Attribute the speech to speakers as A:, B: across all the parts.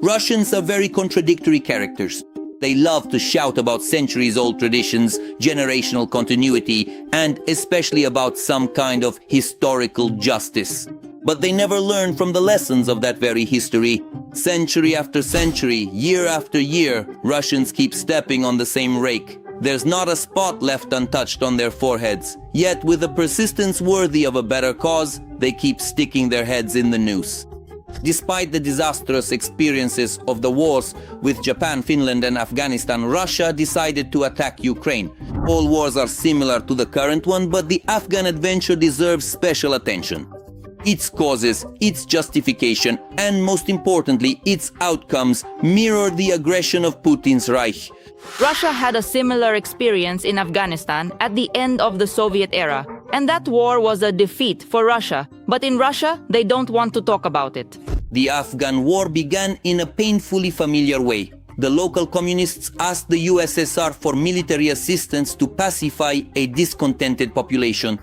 A: Russians are very contradictory characters. They love to shout about centuries-old traditions, generational continuity, and especially about some kind of historical justice. But they never learn from the lessons of that very history. Century after century, year after year, Russians keep stepping on the same rake. There's not a spot left untouched on their foreheads. Yet, with a persistence worthy of a better cause, they keep sticking their heads in the noose. Despite the disastrous experiences of the wars with Japan, Finland and Afghanistan, Russia decided to attack Ukraine. All wars are similar to the current one, but the Afghan adventure deserves special attention. Its causes, its justification, and most importantly, its outcomes mirror the aggression of Putin's Reich.
B: Russia had a similar experience in Afghanistan at the end of the Soviet era, and that war was a defeat for Russia. But in Russia, they don't want to talk about it.
A: The Afghan war began in a painfully familiar way. The local communists asked the USSR for military assistance to pacify a discontented population.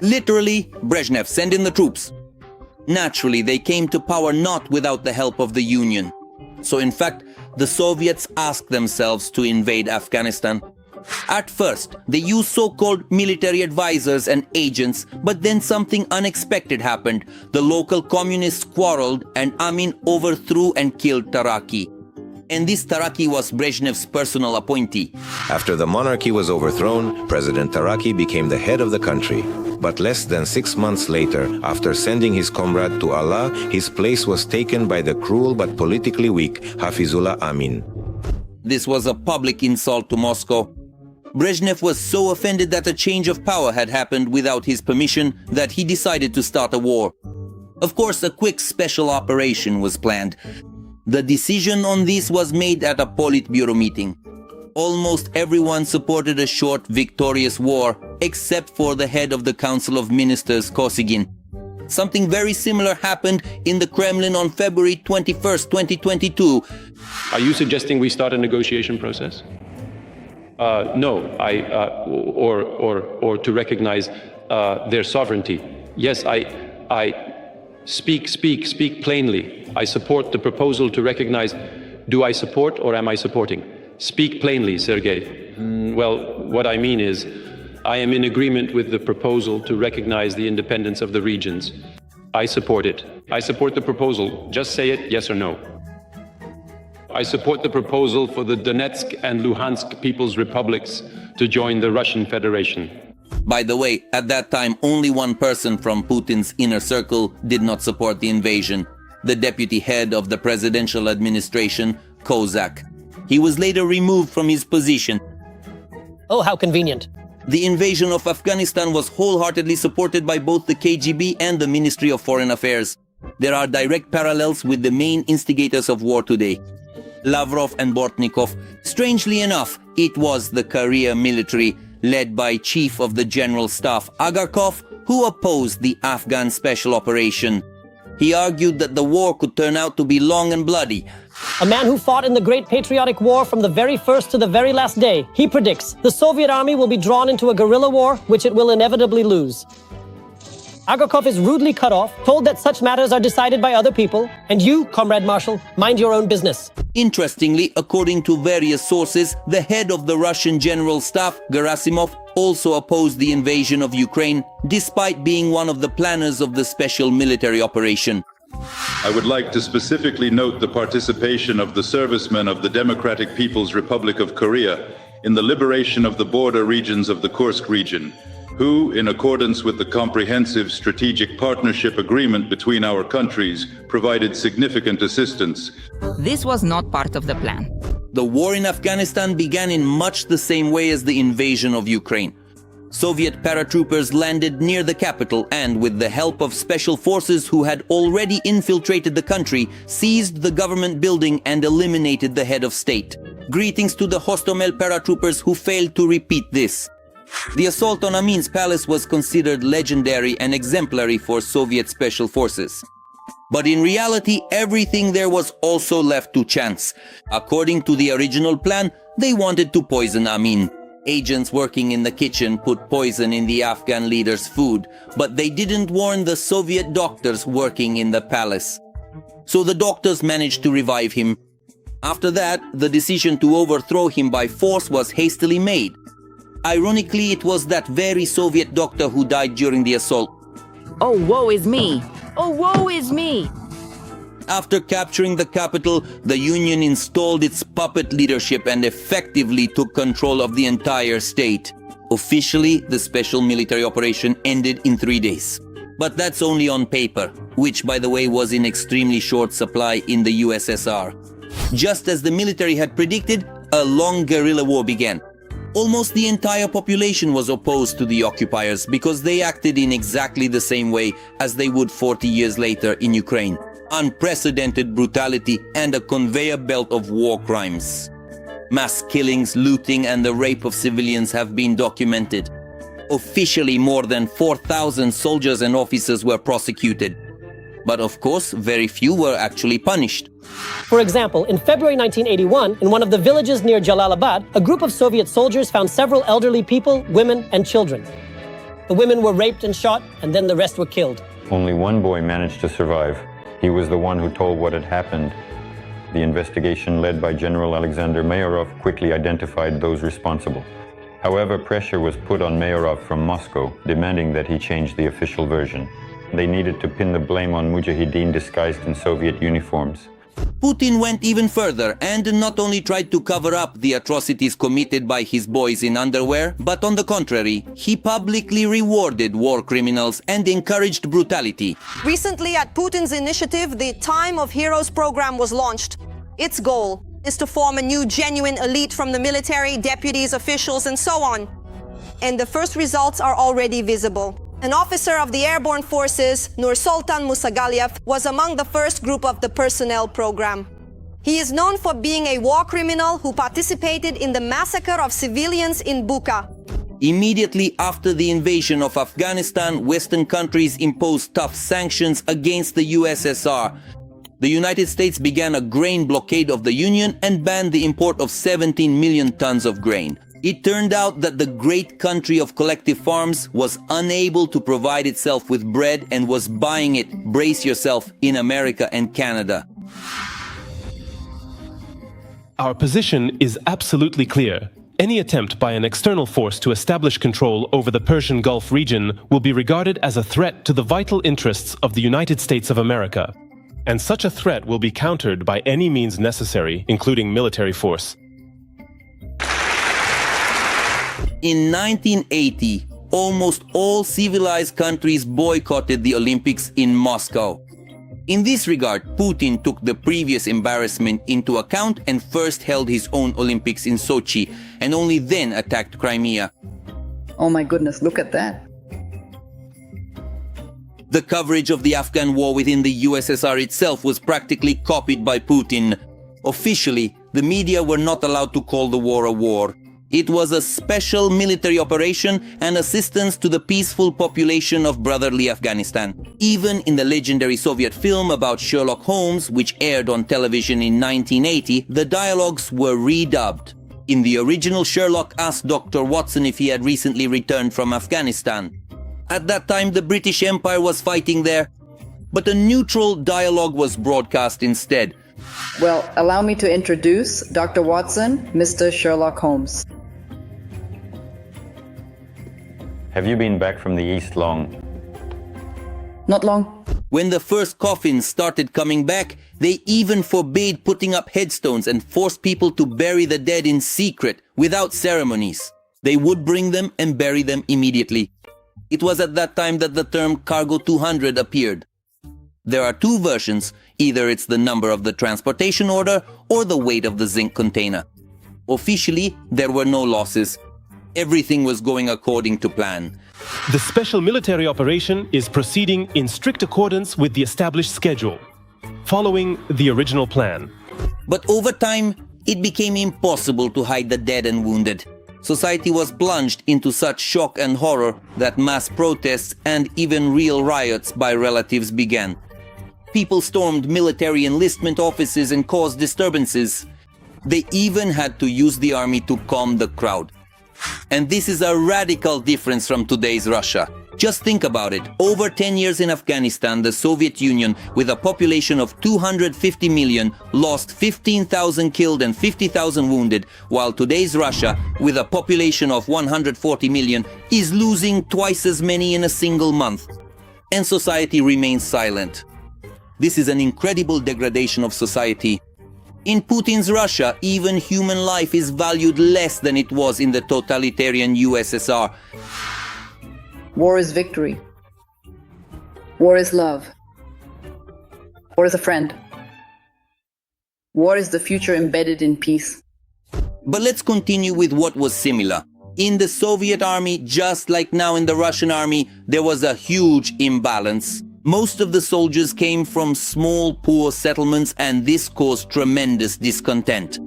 A: Literally, Brezhnev, send in the troops. Naturally, they came to power not without the help of the Union. So in fact, the Soviets asked themselves to invade Afghanistan. At first, they used so-called military advisors and agents, but then something unexpected happened. The local communists quarreled and Amin overthrew and killed Taraki. And this Taraki was Brezhnev's personal appointee.
C: After the monarchy was overthrown, President Taraki became the head of the country. But less than 6 months later, after sending his comrade to Allah, his place was taken by the cruel but politically weak Hafizullah Amin.
A: This was a public insult to Moscow. Brezhnev was so offended that a change of power had happened without his permission that he decided to start a war. Of course, a quick special operation was planned. The decision on this was made at a Politburo meeting. Almost everyone supported a short, victorious war, except for the head of the Council of Ministers, Kosygin. Something very similar happened in the Kremlin on February 21st, 2022.
D: Are you suggesting we start a negotiation process? No, or to recognize their sovereignty. Yes, I speak plainly. I support the proposal to recognize. Do I support or am I supporting? Speak plainly, Sergei. Well, what I mean is, I am in agreement with the proposal to recognize the independence of the regions. I support it. I support the proposal. Just say it, yes or no. I support the proposal for the Donetsk and Luhansk People's Republics to join the Russian Federation.
A: By the way, at that time, only one person from Putin's inner circle did not support the invasion: the deputy head of the presidential administration, Kozak. He was later removed from his position.
E: Oh, how convenient.
A: The invasion of Afghanistan was wholeheartedly supported by both the KGB and the Ministry of Foreign Affairs. There are direct parallels with the main instigators of war today: Lavrov and Bortnikov. Strangely enough, it was the Korea military, led by Chief of the General Staff Agarkov, who opposed the Afghan special operation. He argued that the war could turn out to be long and bloody.
E: A man who fought in the Great Patriotic War from the very first to the very last day, he predicts the Soviet army will be drawn into a guerrilla war, which it will inevitably lose. Agarkov is rudely cut off, told that such matters are decided by other people, and you, Comrade Marshal, mind your own business.
A: Interestingly, according to various sources, the head of the Russian General Staff, Gerasimov, also opposed the invasion of Ukraine, despite being one of the planners of the special military operation.
F: I would like to specifically note the participation of the servicemen of the Democratic People's Republic of Korea in the liberation of the border regions of the Kursk region, who, in accordance with the Comprehensive Strategic Partnership Agreement between our countries, provided significant assistance.
B: This was not part of the plan.
A: The war in Afghanistan began in much the same way as the invasion of Ukraine. Soviet paratroopers landed near the capital and, with the help of special forces who had already infiltrated the country, seized the government building and eliminated the head of state. Greetings to the Hostomel paratroopers who failed to repeat this. The assault on Amin's palace was considered legendary and exemplary for Soviet special forces. But in reality, everything there was also left to chance. According to the original plan, they wanted to poison Amin. Agents working in the kitchen put poison in the Afghan leader's food, but they didn't warn the Soviet doctors working in the palace. So the doctors managed to revive him. After that, the decision to overthrow him by force was hastily made. Ironically, it was that very Soviet doctor who died during the assault.
B: Oh, woe is me! Oh, woe is me!
A: After capturing the capital, the Union installed its puppet leadership and effectively took control of the entire state. Officially, the special military operation ended in 3 days. But that's only on paper, which, by the way, was in extremely short supply in the USSR. Just as the military had predicted, a long guerrilla war began. Almost the entire population was opposed to the occupiers because they acted in exactly the same way as they would 40 years later in Ukraine. Unprecedented brutality and a conveyor belt of war crimes. Mass killings, looting, and the rape of civilians have been documented. Officially, more than 4,000 soldiers and officers were prosecuted. But of course, very few were actually punished.
E: For example, in February 1981, in one of the villages near Jalalabad, a group of Soviet soldiers found several elderly people, women, and children. The women were raped and shot, and then the rest were killed.
G: Only one boy managed to survive. He was the one who told what had happened. The investigation led by General Alexander Mayarov quickly identified those responsible. However, pressure was put on Mayarov from Moscow, demanding that he change the official version. They needed to pin the blame on Mujahideen disguised in Soviet uniforms.
A: Putin went even further and not only tried to cover up the atrocities committed by his boys in underwear, but on the contrary, he publicly rewarded war criminals and encouraged brutality.
H: Recently, at Putin's initiative, the Time of Heroes program was launched. Its goal is to form a new genuine elite from the military, deputies, officials, and so on. And the first results are already visible. An officer of the airborne forces, Nursultan Musagaliev, was among the first group of the personnel program. He is known for being a war criminal who participated in the massacre of civilians in Bucha.
A: Immediately after the invasion of Afghanistan, Western countries imposed tough sanctions against the USSR. The United States began a grain blockade of the Union and banned the import of 17 million tons of grain. It turned out that the great country of collective farms was unable to provide itself with bread and was buying it, brace yourself, in America and Canada.
I: Our position is absolutely clear. Any attempt by an external force to establish control over the Persian Gulf region will be regarded as a threat to the vital interests of the United States of America. And such a threat will be countered by any means necessary, including military force.
A: In 1980, almost all civilized countries boycotted the Olympics in Moscow. In this regard, Putin took the previous embarrassment into account and first held his own Olympics in Sochi, and only then attacked Crimea.
J: Oh my goodness, look at that.
A: The coverage of the Afghan war within the USSR itself was practically copied by Putin. Officially, the media were not allowed to call the war a war. It was a special military operation and assistance to the peaceful population of brotherly Afghanistan. Even in the legendary Soviet film about Sherlock Holmes, which aired on television in 1980, the dialogues were redubbed. In the original, Sherlock asked Dr. Watson if he had recently returned from Afghanistan. At that time, the British Empire was fighting there, but a neutral dialogue was broadcast instead.
J: Well, allow me to introduce Dr. Watson, Mr. Sherlock Holmes.
G: Have you been back from the East long?
J: Not long.
A: When the first coffins started coming back, they even forbade putting up headstones and forced people to bury the dead in secret, without ceremonies. They would bring them and bury them immediately. It was at that time that the term Cargo 200 appeared. There are two versions. Either it's the number of the transportation order or the weight of the zinc container. Officially, there were no losses. Everything was going according to plan.
I: The special military operation is proceeding in strict accordance with the established schedule, following the original plan.
A: But over time, it became impossible to hide the dead and wounded. Society was plunged into such shock and horror that mass protests and even real riots by relatives began. People stormed military enlistment offices and caused disturbances. They even had to use the army to calm the crowd. And this is a radical difference from today's Russia. Just think about it. Over 10 years in Afghanistan, the Soviet Union, with a population of 250 million, lost 15,000 killed and 50,000 wounded, while today's Russia, with a population of 140 million, is losing twice as many in a single month. And society remains silent. This is an incredible degradation of society. In Putin's Russia, even human life is valued less than it was in the totalitarian USSR.
J: War is victory. War is love. War is a friend. War is the future embedded in peace.
A: But let's continue with what was similar. In the Soviet army, just like now in the Russian army, there was a huge imbalance. Most of the soldiers came from small, poor settlements, and this caused tremendous discontent.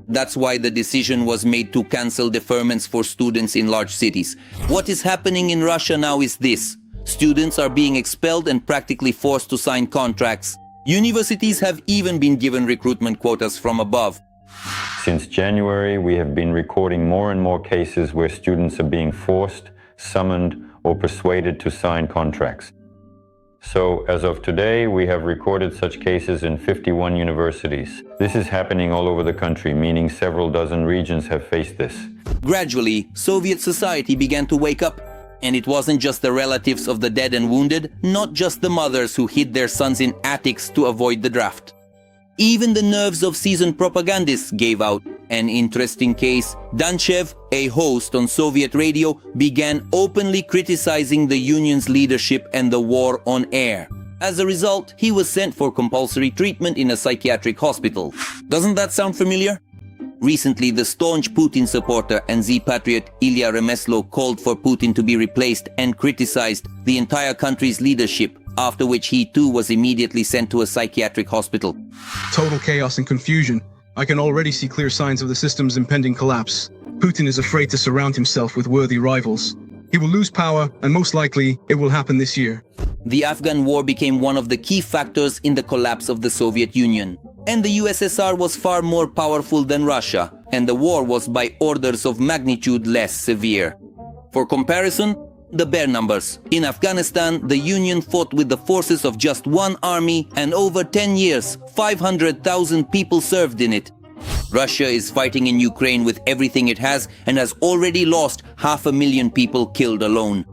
A: That's why the decision was made to cancel deferments for students in large cities. What is happening in Russia now is this. Students are being expelled and practically forced to sign contracts. Universities have even been given recruitment quotas from above.
G: Since January, we have been recording more and more cases where students are being forced, summoned, or persuaded to sign contracts. So, as of today, we have recorded such cases in 51 universities. This is happening all over the country, meaning several dozen regions have faced this.
A: Gradually, Soviet society began to wake up. And it wasn't just the relatives of the dead and wounded, not just the mothers who hid their sons in attics to avoid the draft. Even the nerves of seasoned propagandists gave out. An interesting case, Danchev, a host on Soviet radio, began openly criticizing the Union's leadership and the war on air. As a result, he was sent for compulsory treatment in a psychiatric hospital. Doesn't that sound familiar? Recently, the staunch Putin supporter and Z-patriot Ilya Remeslo called for Putin to be replaced and criticized the entire country's leadership, after which he too was immediately sent to a psychiatric hospital.
K: Total chaos and confusion. I can already see clear signs of the system's impending collapse. Putin is afraid to surround himself with worthy rivals. He will lose power, and most likely, it will happen this year.
A: The Afghan war became one of the key factors in the collapse of the Soviet Union. And the USSR was far more powerful than Russia, and the war was by orders of magnitude less severe. For comparison, the bare numbers. In Afghanistan, the Union fought with the forces of just one army, and over 10 years, 500,000 people served in it. Russia is fighting in Ukraine with everything it has and has already lost 500,000 people killed alone.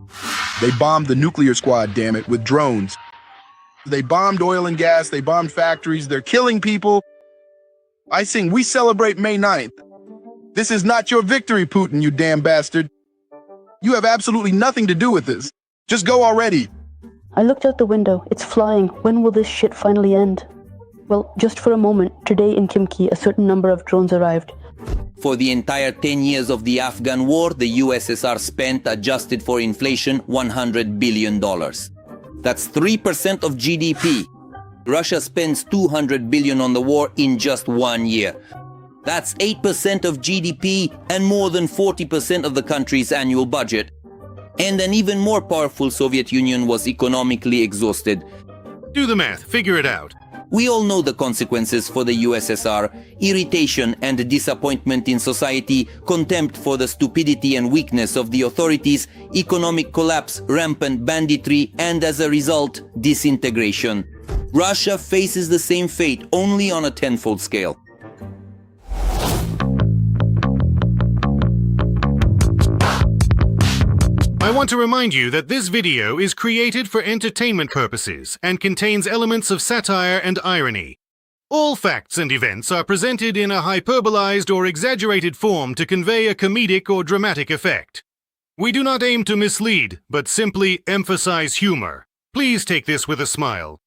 L: They bombed the nuclear squad, damn it, with drones. They bombed oil and gas, they bombed factories, they're killing people. I sing, we celebrate May 9th. This is not your victory, Putin, you damn bastard. You have absolutely nothing to do with this. Just go already.
M: I looked out the window. It's flying. When will this shit finally end? Well, just for a moment, today in Kimki, a certain number of drones arrived.
A: For the entire 10 years of the Afghan war, the USSR spent, adjusted for inflation, $100 billion. That's 3% of GDP. Russia spends $200 billion on the war in just 1 year. That's 8% of GDP and more than 40% of the country's annual budget. And an even more powerful Soviet Union was economically exhausted.
N: Do the math, figure it out.
A: We all know the consequences for the USSR: irritation and disappointment in society, contempt for the stupidity and weakness of the authorities, economic collapse, rampant banditry, and as a result, disintegration. Russia faces the same fate, only on a tenfold scale.
N: I want to remind you that this video is created for entertainment purposes and contains elements of satire and irony. All facts and events are presented in a hyperbolized or exaggerated form to convey a comedic or dramatic effect. We do not aim to mislead, but simply emphasize humor. Please take this with a smile.